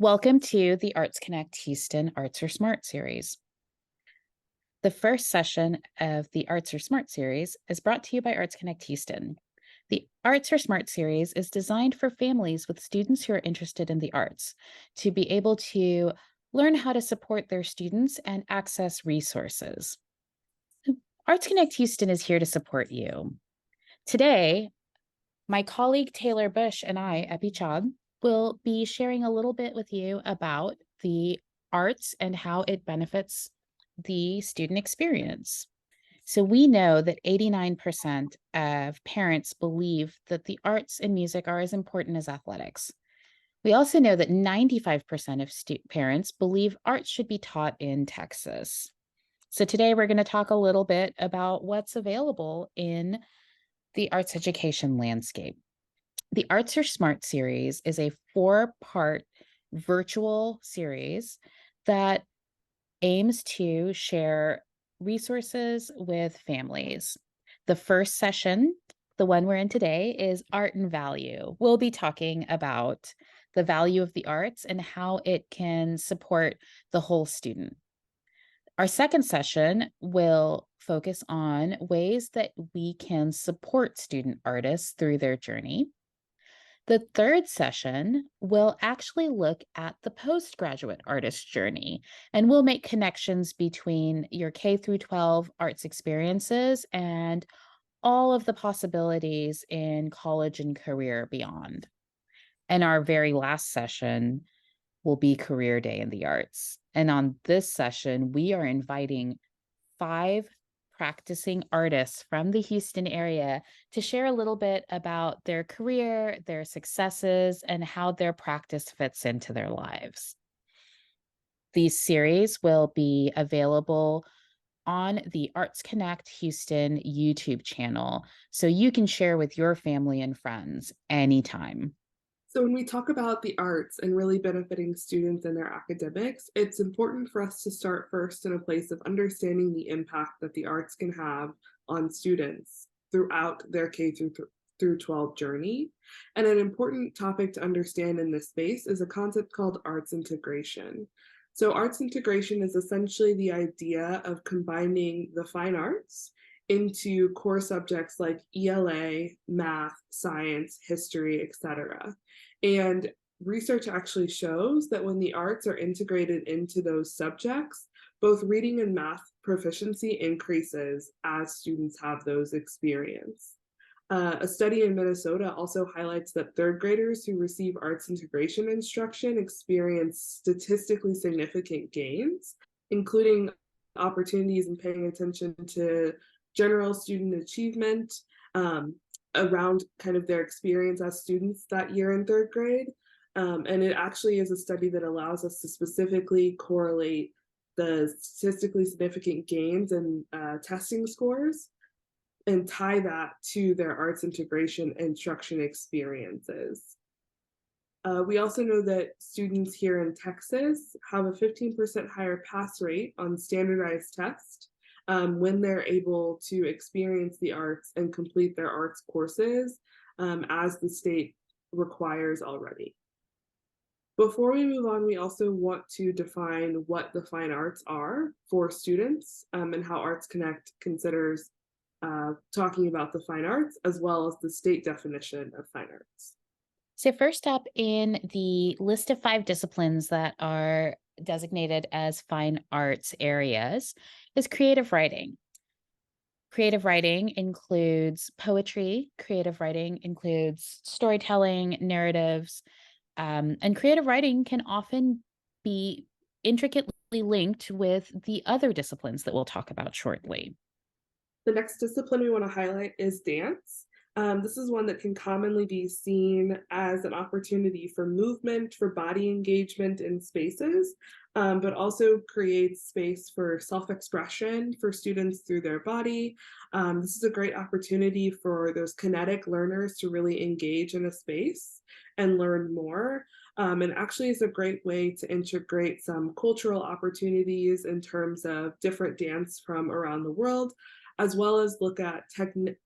Welcome to the Arts Connect Houston Arts or SMART series. The first session of the Arts or SMART series is brought to you by Arts Connect Houston. The Arts or SMART series is designed for families with students who are interested in the arts to be able to learn how to support their students and access resources. Arts Connect Houston is here to support you. Today, my colleague Taylor Bush and I, Epi Chad, will be sharing a little bit with you about the arts and how it benefits the student experience. So we know that 89% of parents believe that the arts and music are as important as athletics. We also know that 95% of parents believe arts should be taught in Texas. So today we're going to talk a little bit about what's available in the arts education landscape. The Arts or SMART series is a 4-part virtual series that aims to share resources with families. The first session, the one we're in today, is Art and Value. We'll be talking about the value of the arts and how it can support the whole student. Our second session will focus on ways that we can support student artists through their journey. The third session will actually look at the postgraduate artist journey, and we'll make connections between your K through 12 arts experiences and all of the possibilities in college and career beyond. And our very last session will be Career Day in the Arts. And on this session, we are inviting 5 practicing artists from the Houston area to share a little bit about their career, their successes, and how their practice fits into their lives. These series will be available on the Arts Connect Houston YouTube channel, so you can share with your family and friends anytime. So when we talk about the arts and really benefiting students and their academics, it's important for us to start first in a place of understanding the impact that the arts can have on students throughout their K through 12 journey. And an important topic to understand in this space is a concept called arts integration. So arts integration is essentially the idea of combining the fine arts into core subjects like ELA, math, science, history, etc. And research actually shows that when the arts are integrated into those subjects, both reading and math proficiency increases as students have those experience. A study in Minnesota also highlights that third graders who receive arts integration instruction experience statistically significant gains, including opportunities in paying attention to general student achievement around kind of their experience as students that year in third grade. And it actually is a study that allows us to specifically correlate the statistically significant gains in testing scores and tie that to their arts integration instruction experiences. We also know that students here in Texas have a 15% higher pass rate on standardized tests when they're able to experience the arts and complete their arts courses as the state requires already. Before we move on, we also want to define what the fine arts are for students and how Arts Connect considers talking about the fine arts as well as the state definition of fine arts. So first up in the list of 5 disciplines that are designated as fine arts areas is creative writing. Creative writing includes poetry, creative writing includes storytelling, narratives, and creative writing can often be intricately linked with the other disciplines that we'll talk about shortly. The next discipline we want to highlight is dance. This is one that can commonly be seen as an opportunity for movement, for body engagement in spaces, but also creates space for self-expression for students through their body. This is a great opportunity for those kinetic learners to really engage in a space and learn more. And actually is a great way to integrate some cultural opportunities in terms of different dance from around the world, as well as look at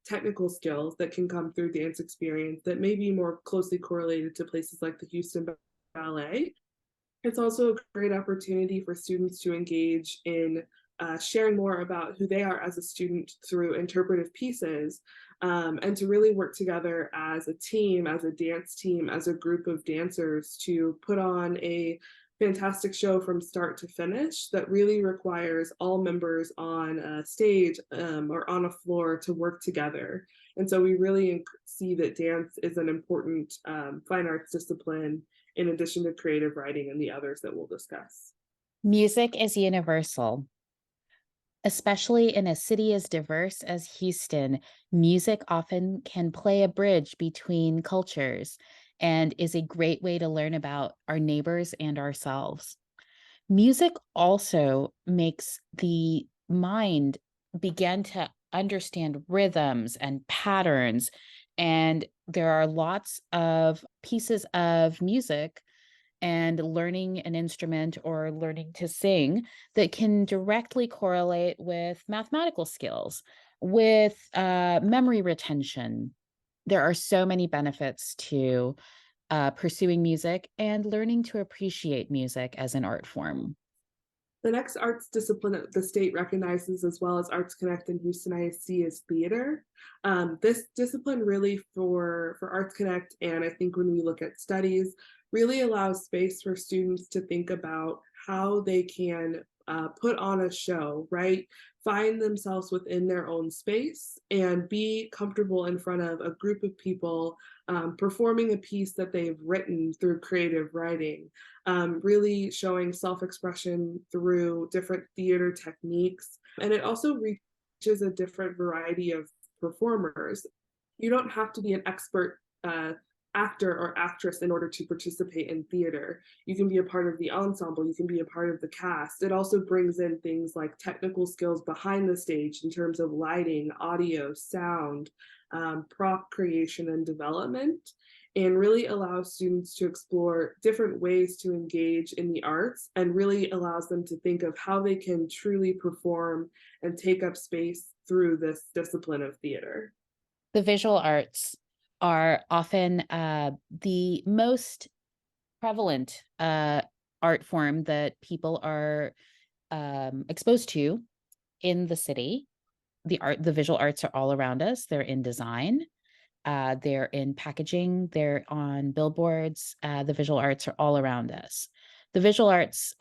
technical skills that can come through dance experience that may be more closely correlated to places like the Houston Ballet. It's also a great opportunity for students to engage in sharing more about who they are as a student through interpretive pieces, and to really work together as a team, as a dance team, as a group of dancers to put on a fantastic show from start to finish that really requires all members on a stage or on a floor to work together. And so we really see that dance is an important fine arts discipline in addition to creative writing and the others that we'll discuss. Music is universal. Especially in a city as diverse as Houston, music often can play a bridge between cultures and is a great way to learn about our neighbors and ourselves. Music also makes the mind begin to understand rhythms and patterns. And there are lots of pieces of music and learning an instrument or learning to sing that can directly correlate with mathematical skills, with memory retention. There are so many benefits to pursuing music and learning to appreciate music as an art form. The next arts discipline that the state recognizes, as well as Arts Connect and Houston ISD, is theater. This discipline really for Arts Connect, and I think when we look at studies, really allows space for students to think about how they can put on a show, right? Find themselves within their own space and be comfortable in front of a group of people performing a piece that they've written through creative writing, really showing self expression through different theater techniques. And it also reaches a different variety of performers. You don't have to be an expert actor or actress in order to participate in theater. You can be a part of the ensemble, you can be a part of the cast. It also brings in things like technical skills behind the stage in terms of lighting, audio, sound, prop creation, and development, and really allows students to explore different ways to engage in the arts and really allows them to think of how they can truly perform and take up space through this discipline of theater. The visual arts are often the most prevalent art form that people are exposed to in the city. The visual arts are all around us. They're in design, they're in packaging, they're on billboards. The visual arts are all around us. The visual arts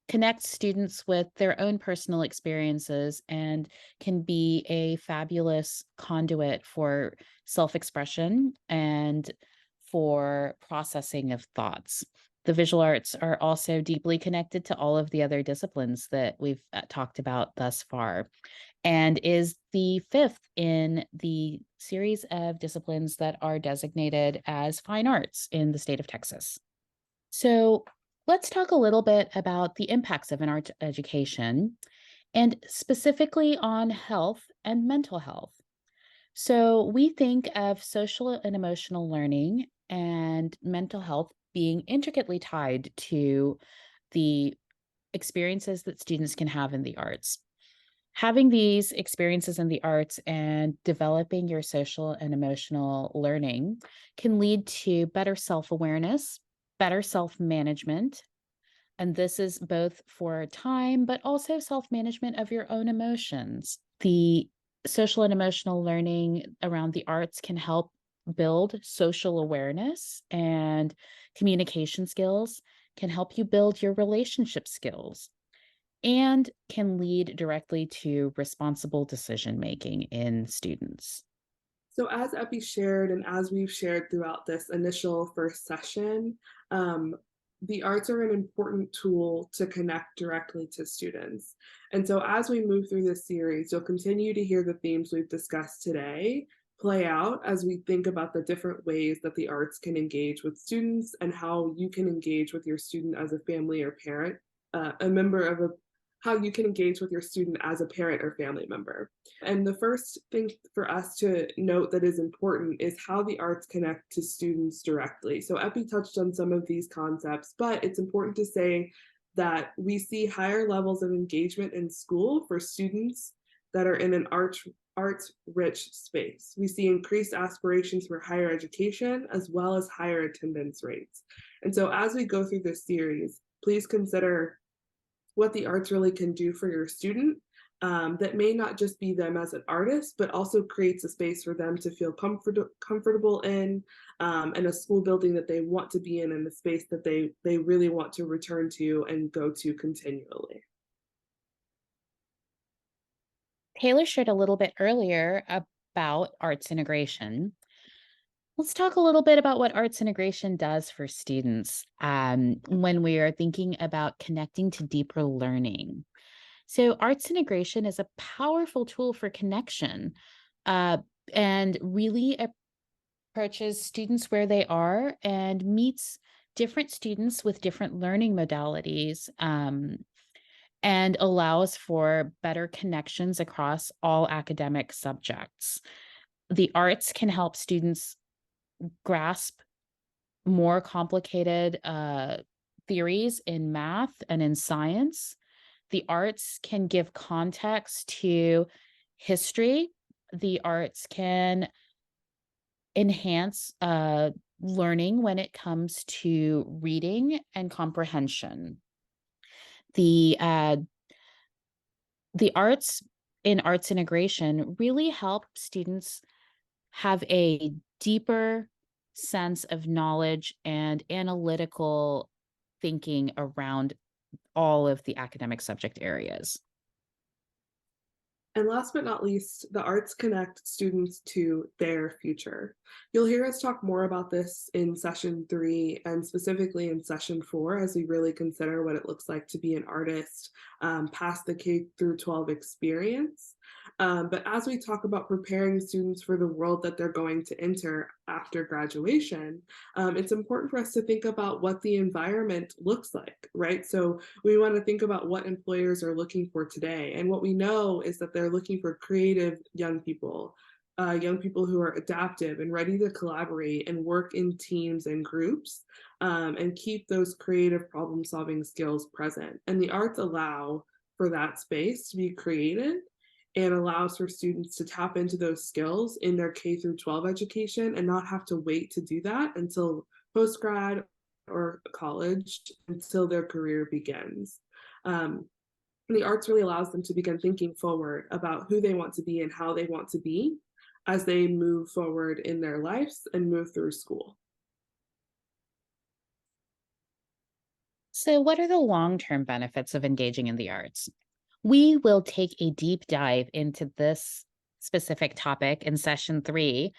connect students with their own personal experiences and can be a fabulous conduit for self expression and for processing of thoughts. The visual arts are also deeply connected to all of the other disciplines that we've talked about thus far, and is the fifth in the series of disciplines that are designated as fine arts in the state of Texas. So let's talk a little bit about the impacts of an art education and specifically on health and mental health. So we think of social and emotional learning and mental health being intricately tied to the experiences that students can have in the arts. Having these experiences in the arts and developing your social and emotional learning can lead to better self awareness, better self management. And this is both for time, but also self management of your own emotions. The social and emotional learning around the arts can help build social awareness and communication skills, can help you build your relationship skills, and can lead directly to responsible decision making in students. So, as Epi shared, and as we've shared throughout this initial first session, the arts are an important tool to connect directly to students. And so, as we move through this series, you'll continue to hear the themes we've discussed today play out as we think about the different ways that the arts can engage with students and how you can engage with your student as a family or parent, a member of a how you can engage with your student as a parent or family member. And the first thing for us to note that is important is how the arts connect to students directly. So Epi touched on some of these concepts, but it's important to say that we see higher levels of engagement in school for students that are in an arts rich space. We see increased aspirations for higher education as well as higher attendance rates. And so as we go through this series, please consider what the arts really can do for your student, that may not just be them as an artist, but also creates a space for them to feel comfortable in, and a school building that they want to be in, and a space that they really want to return to and go to continually. Taylor shared a little bit earlier about arts integration. Let's talk a little bit about what arts integration does for students when we are thinking about connecting to deeper learning. So, arts integration is a powerful tool for connection uh, and really approaches students where they are and meets different students with different learning modalities, and allows for better connections across all academic subjects. The arts can help students grasp more complicated theories in math and in science. The arts can give context to history. The arts can enhance learning when it comes to reading and comprehension. The uh, the arts in arts integration really help students have a deeper sense of knowledge and analytical thinking around all of the academic subject areas. And last but not least, the arts connect students to their future. You'll hear us talk more about this in session 3 and specifically in session 4 as we really consider what it looks like to be an artist past the K through 12 experience. But as we talk about preparing students for the world that they're going to enter after graduation, it's important for us to think about what the environment looks like, right? So we want to think about what employers are looking for today. And what we know is that they're looking for creative young people who are adaptive and ready to collaborate and work in teams and groups, and keep those creative problem solving skills present. And the arts allow for that space to be created and allows for students to tap into those skills in their K through 12 education and not have to wait to do that until post grad or college, until their career begins. Um, the arts really allows them to begin thinking forward about who they want to be and how they want to be as they move forward in their lives and move through school. So, what are the long term benefits of engaging in the arts? We will take a deep dive into this specific topic in session 3,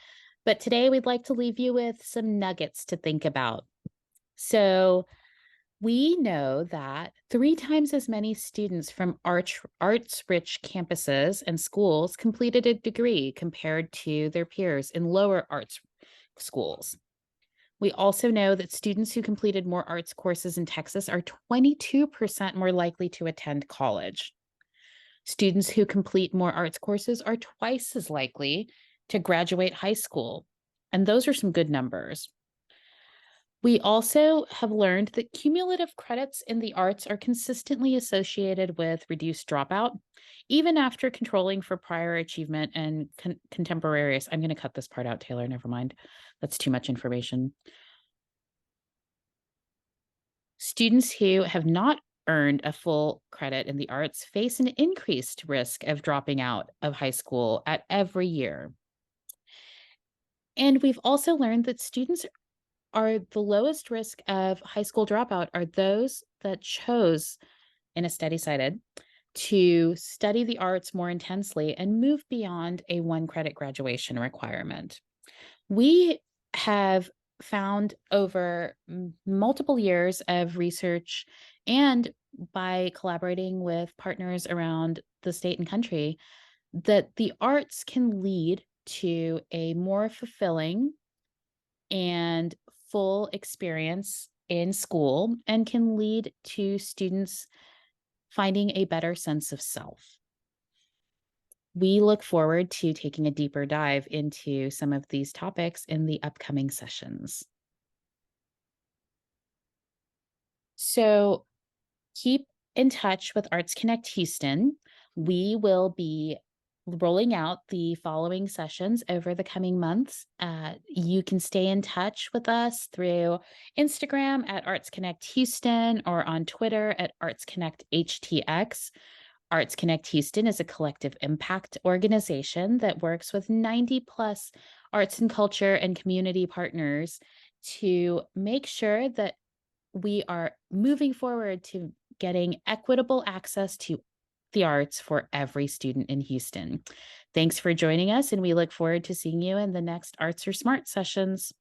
but today we'd like to leave you with some nuggets to think about. So, we know that 3 times as many students from arts-rich campuses and schools completed a degree compared to their peers in lower arts schools. We also know that students who completed more arts courses in Texas are 22% more likely to attend college. Students who complete more arts courses are twice as likely to graduate high school. And those are some good numbers. We also have learned that cumulative credits in the arts are consistently associated with reduced dropout, even after controlling for prior achievement and contemporaries. I'm going to cut this part out, Taylor. Never mind. That's too much information. Students who have not earned a full credit in the arts face an increased risk of dropping out of high school at every year. And we've also learned that students are the lowest risk of high school dropout are those that chose, in a study cited, to study the arts more intensely and move beyond a 1 credit graduation requirement. We have found over multiple years of research and by collaborating with partners around the state and country that the arts can lead to a more fulfilling and full experience in school and can lead to students finding a better sense of self. We look forward to taking a deeper dive into some of these topics in the upcoming sessions. So keep in touch with Arts Connect Houston. We will be rolling out the following sessions over the coming months. You can stay in touch with us through Instagram at Arts Connect Houston or on Twitter at Arts Connect HTX. Arts Connect Houston is a collective impact organization that works with 90 plus arts and culture and community partners to make sure that we are moving forward to getting equitable access to the arts for every student in Houston. Thanks for joining us, and we look forward to seeing you in the next Arts or Smart sessions.